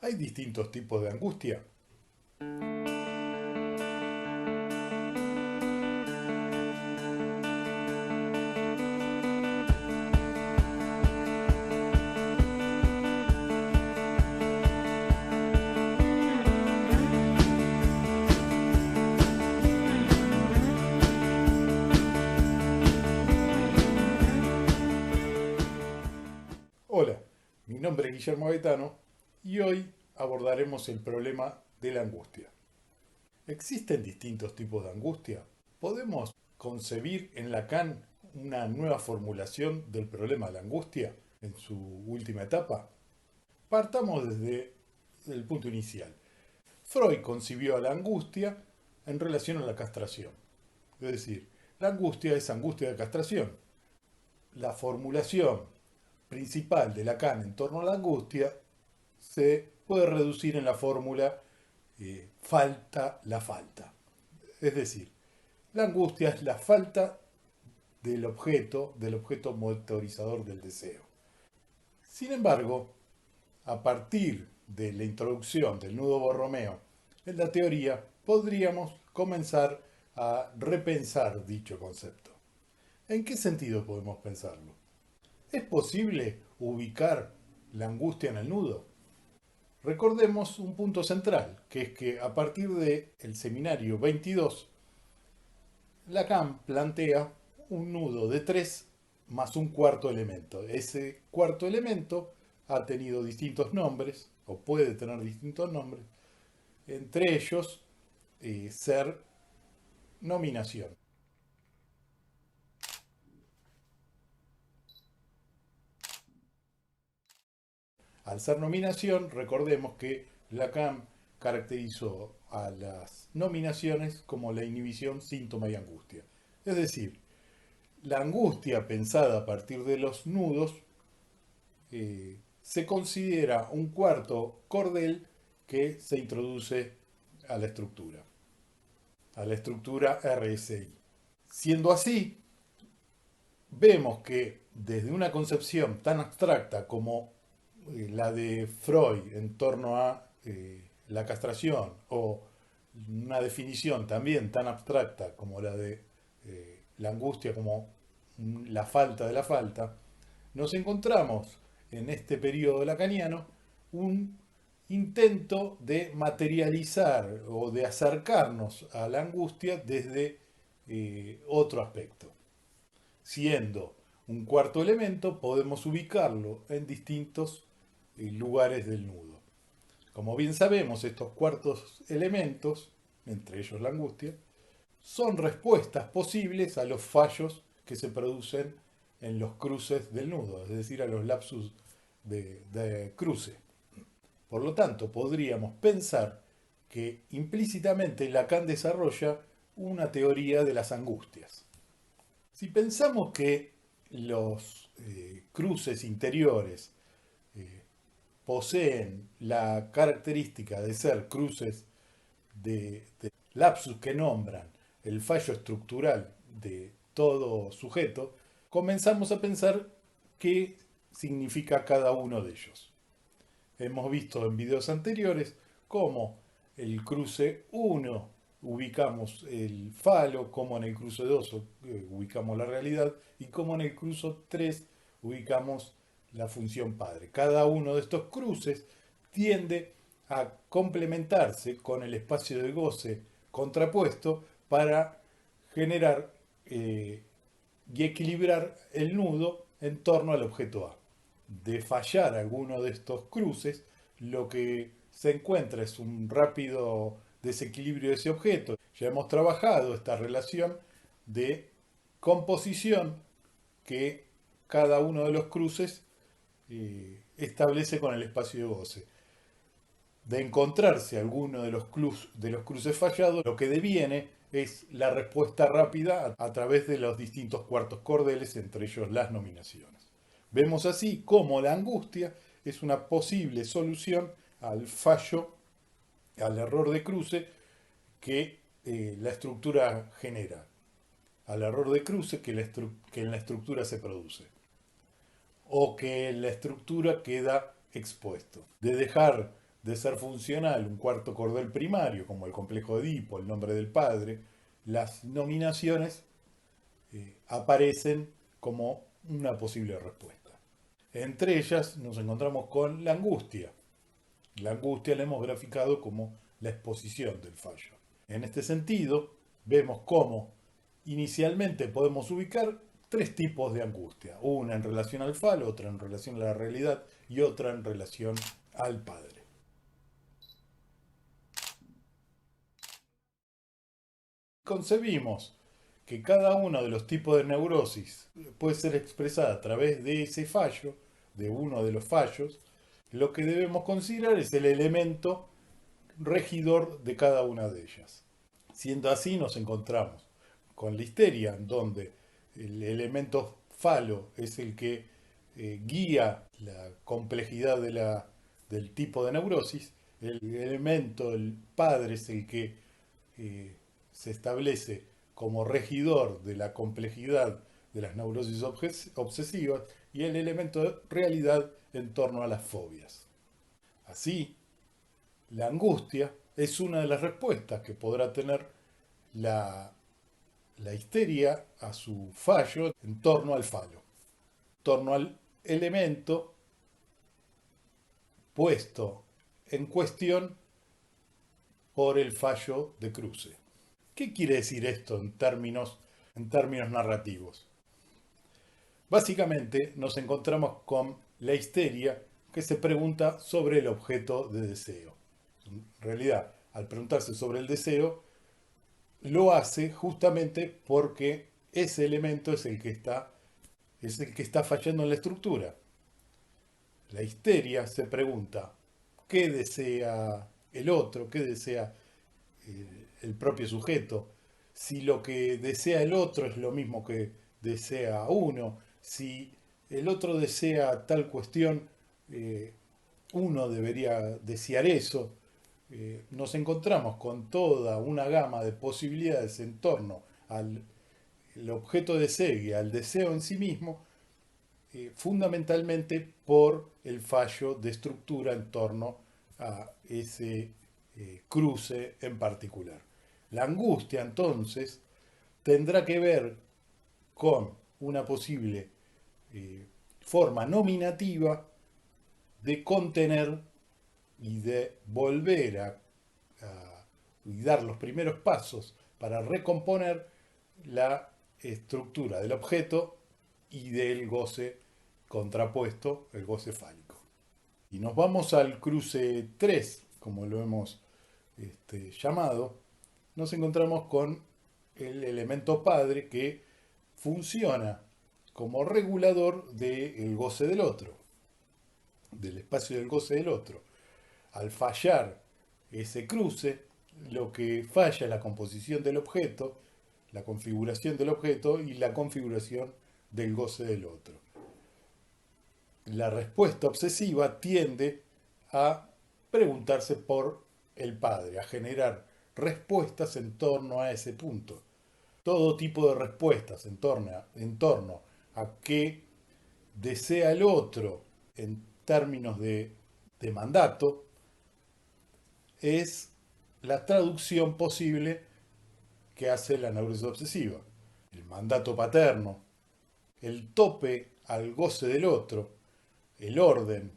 ¿Hay distintos tipos de angustia? Hola, mi nombre es Guillermo Gaetano y hoy abordaremos el problema de la angustia. ¿Existen distintos tipos de angustia? ¿Podemos concebir en Lacan una nueva formulación del problema de la angustia en su última etapa? Partamos desde el punto inicial. Freud concibió a la angustia en relación a la castración. Es decir, la angustia es angustia de castración. La formulación principal de Lacan en torno a la angustia se puede reducir en la fórmula falta la falta. Es decir, la angustia es la falta del objeto motorizador del deseo. Sin embargo, a partir de la introducción del nudo Borromeo en la teoría, podríamos comenzar a repensar dicho concepto. ¿En qué sentido podemos pensarlo? ¿Es posible ubicar la angustia en el nudo? Recordemos un punto central, que es que a partir del seminario 22, Lacan plantea un nudo de 3 más un cuarto elemento. Ese cuarto elemento ha tenido distintos nombres, o puede tener distintos nombres, entre ellos ser nominación. Al ser nominación, recordemos que Lacan caracterizó a las nominaciones como la inhibición, síntoma y angustia. Es decir, la angustia pensada a partir de los nudos se considera un cuarto cordel que se introduce a la estructura RSI. Siendo así, vemos que desde una concepción tan abstracta como la de Freud en torno a la castración o una definición también tan abstracta como la de la angustia como la falta de la falta, nos encontramos en este periodo lacaniano un intento de materializar o de acercarnos a la angustia desde otro aspecto. Siendo un cuarto elemento, podemos ubicarlo en distintos lugares del nudo. Como bien sabemos, estos cuartos elementos, entre ellos la angustia, son respuestas posibles a los fallos que se producen en los cruces del nudo, es decir, a los lapsus de cruce. Por lo tanto, podríamos pensar que implícitamente Lacan desarrolla una teoría de las angustias. Si pensamos que los cruces interiores poseen la característica de ser cruces de lapsus que nombran el fallo estructural de todo sujeto, comenzamos a pensar qué significa cada uno de ellos. Hemos visto en videos anteriores cómo el cruce 1 ubicamos el falo, cómo en el cruce 2 ubicamos la realidad y cómo en el cruce 3 ubicamos la función padre. Cada uno de estos cruces tiende a complementarse con el espacio de goce contrapuesto para generar y equilibrar el nudo en torno al objeto A. De fallar alguno de estos cruces, lo que se encuentra es un rápido desequilibrio de ese objeto. Ya hemos trabajado esta relación de composición que cada uno de los cruces establece con el espacio de goce. De encontrarse alguno de los cruces fallados, lo que deviene es la respuesta rápida a través de los distintos cuartos cordeles, entre ellos las nominaciones. Vemos así cómo la angustia es una posible solución al fallo, al error de cruce que la estructura genera, al error de cruce que en la estructura se produce, o que en la estructura queda expuesto. De dejar de ser funcional un cuarto cordel primario, como el complejo de Edipo, el nombre del padre, las nominaciones aparecen como una posible respuesta. Entre ellas nos encontramos con la angustia. La angustia la hemos graficado como la exposición del fallo. En este sentido, vemos cómo inicialmente podemos ubicar tres tipos de angustia. Una en relación al falo, otra en relación a la realidad y otra en relación al padre. Concebimos que cada uno de los tipos de neurosis puede ser expresada a través de ese fallo, de uno de los fallos. Lo que debemos considerar es el elemento regidor de cada una de ellas. Siendo así, nos encontramos con la histeria, donde el elemento falo es el que guía la complejidad del tipo de neurosis, el elemento, el padre, es el que se establece como regidor de la complejidad de las neurosis obsesivas y el elemento de realidad en torno a las fobias. Así, la angustia es una de las respuestas que podrá tener la, la histeria a su fallo en torno al falo, en torno al elemento puesto en cuestión por el fallo de cruce. ¿Qué quiere decir esto en términos narrativos? Básicamente nos encontramos con la histeria que se pregunta sobre el objeto de deseo. En realidad, al preguntarse sobre el deseo, lo hace justamente porque ese elemento es el que está fallando en la estructura. La histeria se pregunta qué desea el otro, qué desea el propio sujeto, si lo que desea el otro es lo mismo que desea uno, si el otro desea tal cuestión, uno debería desear eso. Nos encontramos con toda una gama de posibilidades en torno al el objeto de deseo y al deseo en sí mismo, fundamentalmente por el fallo de estructura en torno a ese cruce en particular. La angustia, entonces, tendrá que ver con una posible forma nominativa de contener y de volver y dar los primeros pasos para recomponer la estructura del objeto y del goce contrapuesto, el goce fálico. Y nos vamos al cruce 3, como lo hemos llamado, nos encontramos con el elemento padre que funciona como regulador del goce del otro, del espacio del goce del otro. Al fallar ese cruce, lo que falla es la composición del objeto, la configuración del objeto y la configuración del goce del otro. La respuesta obsesiva tiende a preguntarse por el padre, a generar respuestas en torno a ese punto. Todo tipo de respuestas en torno a qué desea el otro en términos de mandato es la traducción posible que hace la neurosis obsesiva. El mandato paterno, el tope al goce del otro, el orden,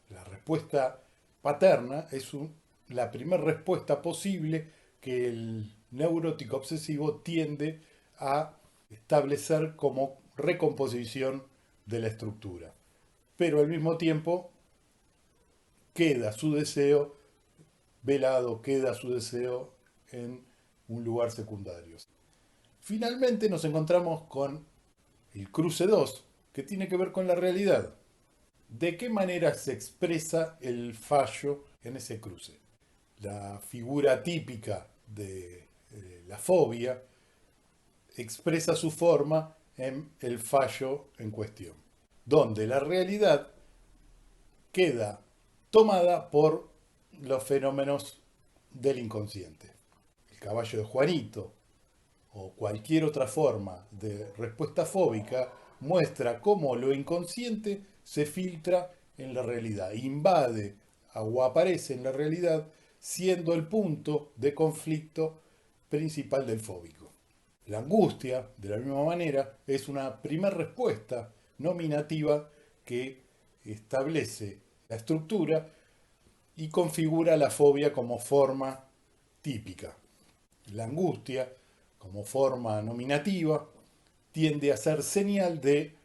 la respuesta paterna es la primera respuesta posible que el neurótico obsesivo tiende a establecer como recomposición de la estructura. Pero al mismo tiempo queda su deseo velado, queda su deseo en un lugar secundario. Finalmente nos encontramos con el cruce 2, que tiene que ver con la realidad. ¿De qué manera se expresa el fallo en ese cruce? La figura típica de la fobia expresa su forma en el fallo en cuestión, donde la realidad queda tomada por los fenómenos del inconsciente. El caballo de Juanito o cualquier otra forma de respuesta fóbica muestra cómo lo inconsciente se filtra en la realidad, invade o aparece en la realidad siendo el punto de conflicto principal del fóbico. La angustia, de la misma manera, es una primera respuesta nominativa que establece la estructura y configura la fobia como forma típica. La angustia, como forma nominativa, tiende a ser señal de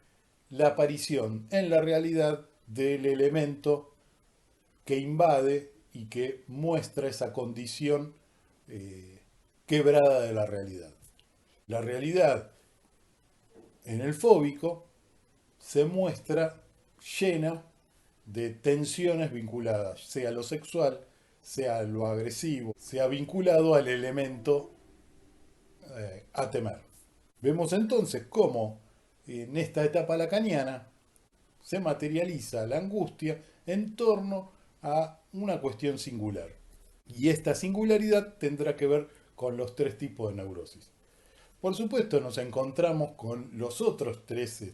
la aparición en la realidad del elemento que invade y que muestra esa condición quebrada de la realidad. La realidad en el fóbico se muestra llena de tensiones vinculadas, sea lo sexual, sea lo agresivo, sea vinculado al elemento a temer. Vemos entonces cómo en esta etapa lacaniana se materializa la angustia en torno a una cuestión singular. Y esta singularidad tendrá que ver con los tres tipos de neurosis. Por supuesto, nos encontramos con los otros tres,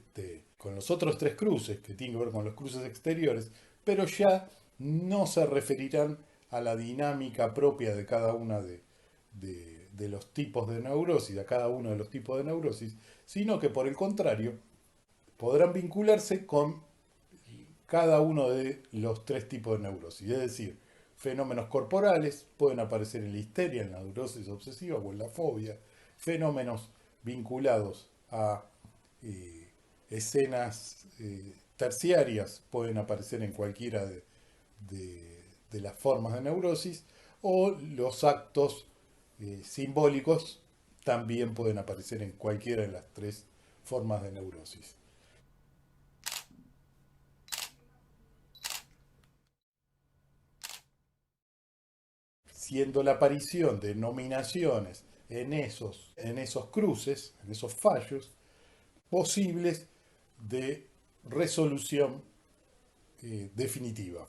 con los otros tres cruces, que tienen que ver con los cruces exteriores, pero ya no se referirán a la dinámica propia de cada una de los tipos de neurosis, a cada uno de los tipos de neurosis, sino que por el contrario, podrán vincularse con cada uno de los tres tipos de neurosis. Es decir, fenómenos corporales pueden aparecer en la histeria, en la neurosis obsesiva o en la fobia, fenómenos vinculados a escenas terciarias pueden aparecer en cualquiera de las formas de neurosis, o los actos simbólicos también pueden aparecer en cualquiera de las tres formas de neurosis. Siendo la aparición de nominaciones en esos cruces, en esos fallos, posibles de resolución definitiva,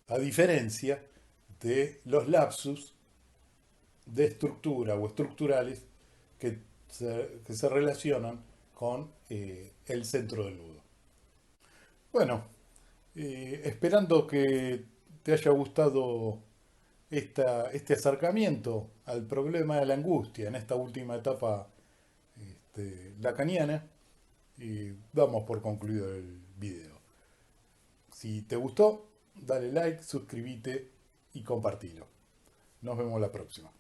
a diferencia de los lapsus de estructura o estructurales que se relacionan con el centro del nudo. Bueno, esperando que te haya gustado este acercamiento al problema de la angustia en esta última etapa lacaniana, damos por concluido el video. Si te gustó, dale like, suscríbete y compartilo. Nos vemos la próxima.